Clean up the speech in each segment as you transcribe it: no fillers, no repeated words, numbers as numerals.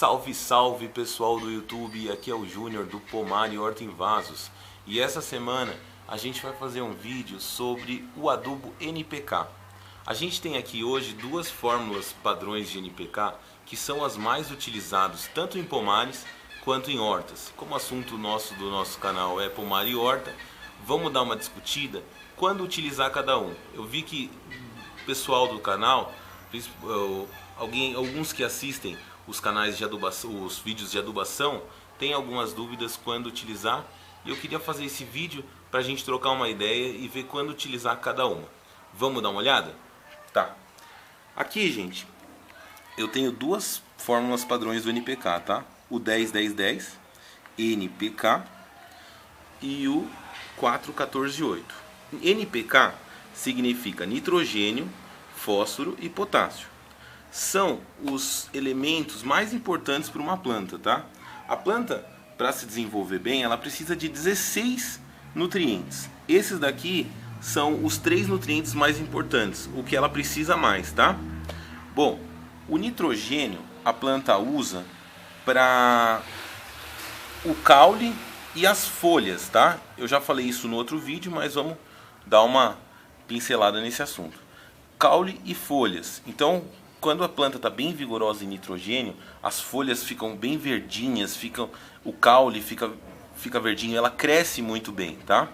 Salve, salve pessoal do YouTube, aqui é o Júnior do Pomar e Horta em Vasos. E essa semana a gente vai fazer um vídeo sobre o adubo NPK. A gente tem aqui hoje duas fórmulas padrões de NPK que são as mais utilizadas tanto em pomares quanto em hortas. Como o assunto do nosso canal é pomar e horta, vamos dar uma discutida quando utilizar cada um. Eu vi que o pessoal do canal, alguns que assistem os canais de adubação, os vídeos de adubação, tem algumas dúvidas quando utilizar, e eu queria fazer esse vídeo para a gente trocar uma ideia e ver quando utilizar cada uma. Vamos dar uma olhada? Tá. Aqui, gente, eu tenho duas fórmulas padrões do NPK, tá? O 10-10-10 NPK e o 4-14-8. NPK significa nitrogênio, fósforo e potássio. São os elementos mais importantes para uma planta, tá? A planta, para se desenvolver bem, ela precisa de 16 nutrientes. Esses daqui são os 3 nutrientes mais importantes, o que ela precisa mais, tá? Bom, o nitrogênio a planta usa para o caule e as folhas, tá? Eu já falei isso no outro vídeo, mas vamos dar uma pincelada nesse assunto. Caule e folhas. Então, quando a planta está bem vigorosa em nitrogênio, as folhas ficam bem verdinhas, o caule fica verdinho, ela cresce muito bem, tá?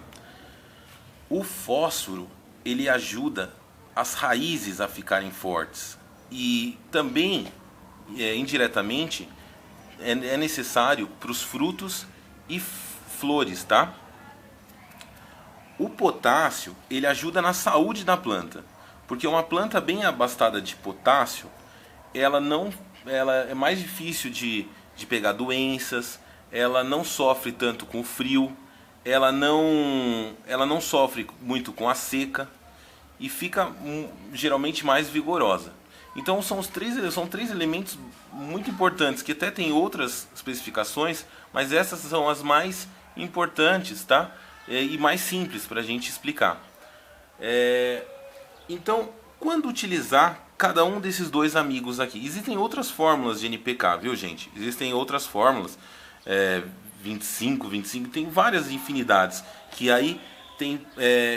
O fósforo, ele ajuda as raízes a ficarem fortes e também, indiretamente, é necessário para os frutos e flores, tá? O potássio, ele ajuda na saúde da planta. Porque uma planta bem abastada de potássio, ela é mais difícil de pegar doenças, ela não sofre tanto com o frio, ela não sofre muito com a seca e fica geralmente mais vigorosa. Então são três elementos muito importantes, que até tem outras especificações, mas essas são as mais importantes, tá? E mais simples para a gente explicar. Então, quando utilizar cada um desses dois amigos aqui? Existem outras fórmulas de NPK, viu, gente? Existem outras fórmulas, 25, tem várias infinidades, que aí tem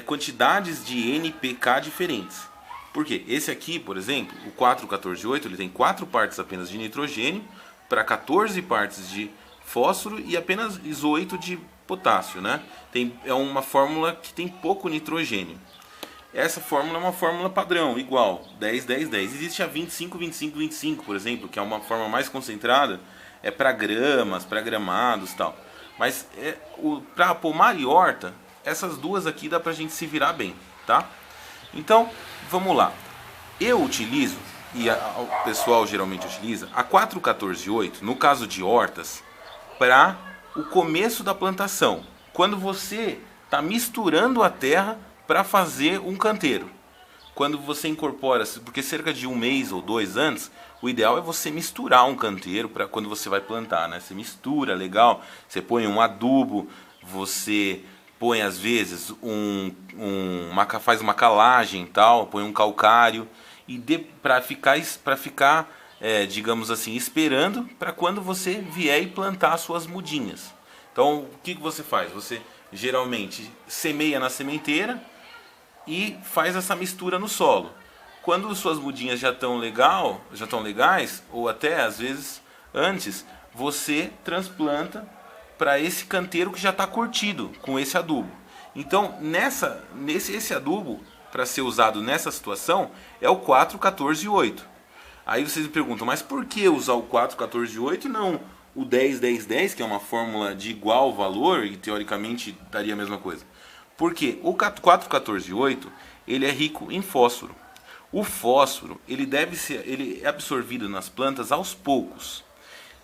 quantidades de NPK diferentes. Por quê? Esse aqui, por exemplo, o 4-14-8, ele tem 4 partes apenas de nitrogênio, para 14 partes de fósforo e apenas 8 de potássio, né? É uma fórmula que tem pouco nitrogênio. Essa fórmula é uma fórmula padrão, igual, 10-10-10. Existe a 25-25-25, por exemplo, que é uma forma mais concentrada, é para gramas, para gramados e tal. Mas para pomar e horta, essas duas aqui dá pra gente se virar bem, tá? Então, vamos lá. Eu utilizo, e o pessoal geralmente utiliza, a 4-14-8, no caso de hortas, para o começo da plantação. Quando você está misturando a terra para fazer um canteiro. Quando você incorpora, porque cerca de 1 mês ou 2 antes, o ideal é você misturar um canteiro para quando você vai plantar, né? Você mistura, legal, você põe um adubo, você põe às vezes faz uma calagem, tal, põe um calcário e para ficar digamos assim, esperando para quando você vier e plantar as suas mudinhas. Então, o que você faz? Você geralmente semeia na sementeira e faz essa mistura no solo. Quando suas mudinhas já estão legais, ou até às vezes antes, você transplanta para esse canteiro que já está curtido com esse adubo. Então, esse adubo, para ser usado nessa situação, é o 4-14-8. Aí vocês me perguntam, mas por que usar o 4-14-8 e não o 10-10-10, que é uma fórmula de igual valor e teoricamente daria a mesma coisa? Porque o 4-14-8 ele é rico em fósforo. O fósforo ele é absorvido nas plantas aos poucos.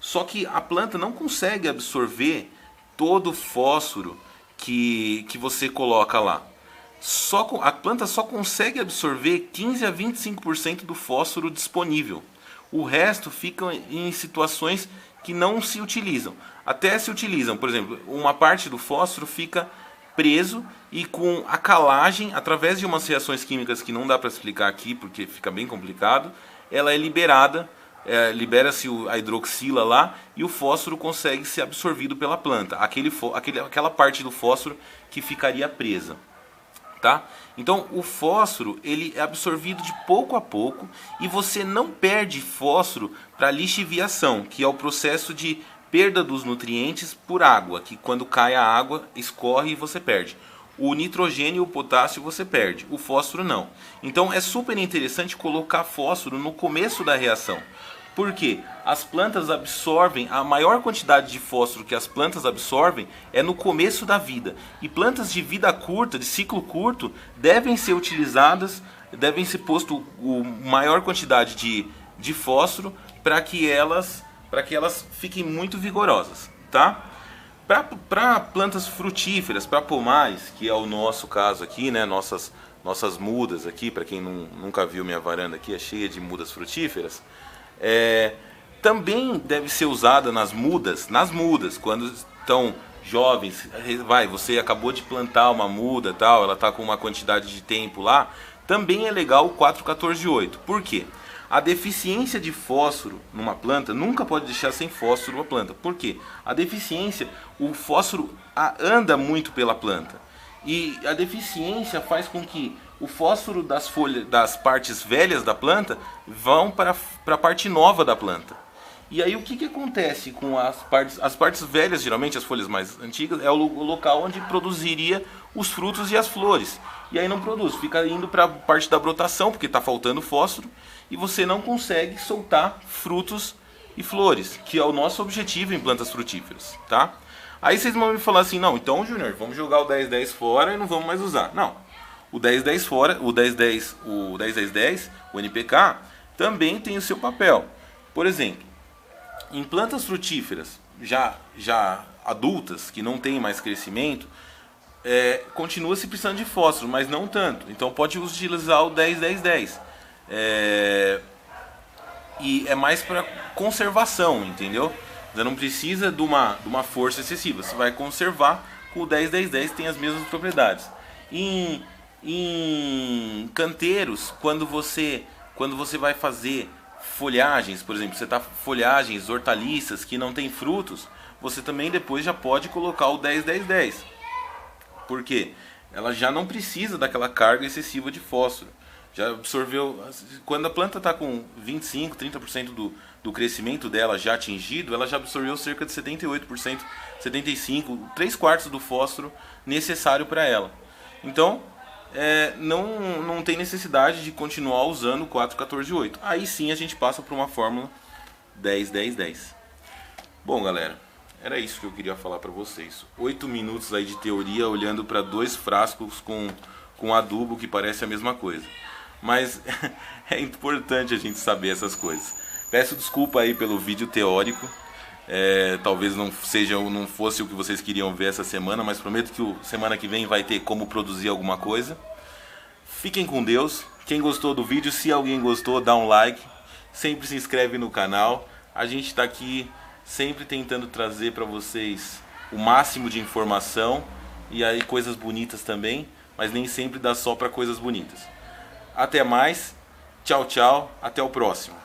Só que a planta não consegue absorver todo o fósforo que você coloca lá. A planta só consegue absorver 15 a 25% do fósforo disponível. O resto fica em situações que não se utilizam. Até se utilizam, por exemplo, uma parte do fósforo fica preso e com a calagem, através de umas reações químicas que não dá para explicar aqui porque fica bem complicado, ela é liberada libera-se a hidroxila lá e o fósforo consegue ser absorvido pela planta. Aquela parte do fósforo que ficaria presa. Tá? Então o fósforo ele é absorvido de pouco a pouco e você não perde fósforo para lixiviação, que é o processo de perda dos nutrientes por água, que quando cai a água escorre e você perde. O nitrogênio e o potássio você perde, o fósforo não. Então é super interessante colocar fósforo no começo da reação. Porque as plantas absorvem, a maior quantidade de fósforo que as plantas absorvem é no começo da vida. E plantas de vida curta, de ciclo curto, devem ser utilizadas, devem ser posto a maior quantidade de fósforo para que elas fiquem muito vigorosas, tá? Para plantas frutíferas, para pomares, que é o nosso caso aqui, né? Nossas mudas aqui, para quem nunca viu minha varanda aqui, é cheia de mudas frutíferas. Também deve ser usada nas mudas, quando estão jovens. Você acabou de plantar uma muda, tal, ela está com uma quantidade de tempo lá. Também é legal o 4,14,8. Por quê? A deficiência de fósforo numa planta nunca pode deixar sem fósforo a planta. Por quê? A deficiência, o fósforo anda muito pela planta. E a deficiência faz com que o fósforo das folhas, das partes velhas da planta, vão para a parte nova da planta. E aí o que acontece com as partes velhas, geralmente as folhas mais antigas, é o local onde produziria os frutos e as flores. E aí não produz, fica indo para a parte da brotação, porque está faltando fósforo, e você não consegue soltar frutos e flores, que é o nosso objetivo em plantas frutíferas, tá? Aí vocês vão me falar assim, não, então Júnior, vamos jogar o 10-10 fora e não vamos mais usar. Não. O 10-10 fora, o 10-10-10, o NPK, também tem o seu papel. Por exemplo, em plantas frutíferas já adultas, que não têm mais crescimento, continua-se precisando de fósforo, mas não tanto. Então pode utilizar o 10-10-10. E é mais para conservação, entendeu? Você não precisa de uma força excessiva. Você vai conservar com o 10-10-10, tem as mesmas propriedades. Em canteiros, quando você vai fazer folhagens, por exemplo, você está folhagens, hortaliças que não tem frutos, você também depois já pode colocar o 10-10-10. Por quê? Ela já não precisa daquela carga excessiva de fósforo. Já absorveu. Quando a planta está com 25, 30% do crescimento dela já atingido, ela já absorveu cerca de 78%, 75%, 3/4 do fósforo necessário para ela. Então, não tem necessidade de continuar usando o 4,14,8. Aí sim a gente passa para uma fórmula 10-10-10. Bom, galera, era isso que eu queria falar para vocês. 8 minutos aí de teoria olhando para 2 frascos com adubo que parece a mesma coisa. Mas é importante a gente saber essas coisas. Peço desculpa aí pelo vídeo teórico. Talvez não fosse o que vocês queriam ver essa semana, mas prometo que semana que vem vai ter como produzir alguma coisa. Fiquem com Deus. Quem gostou do vídeo, se alguém gostou, dá um like. Sempre se inscreve no canal. A gente está aqui sempre tentando trazer para vocês o máximo de informação e aí coisas bonitas também, mas nem sempre dá só para coisas bonitas. Até mais. Tchau, tchau. Até o próximo.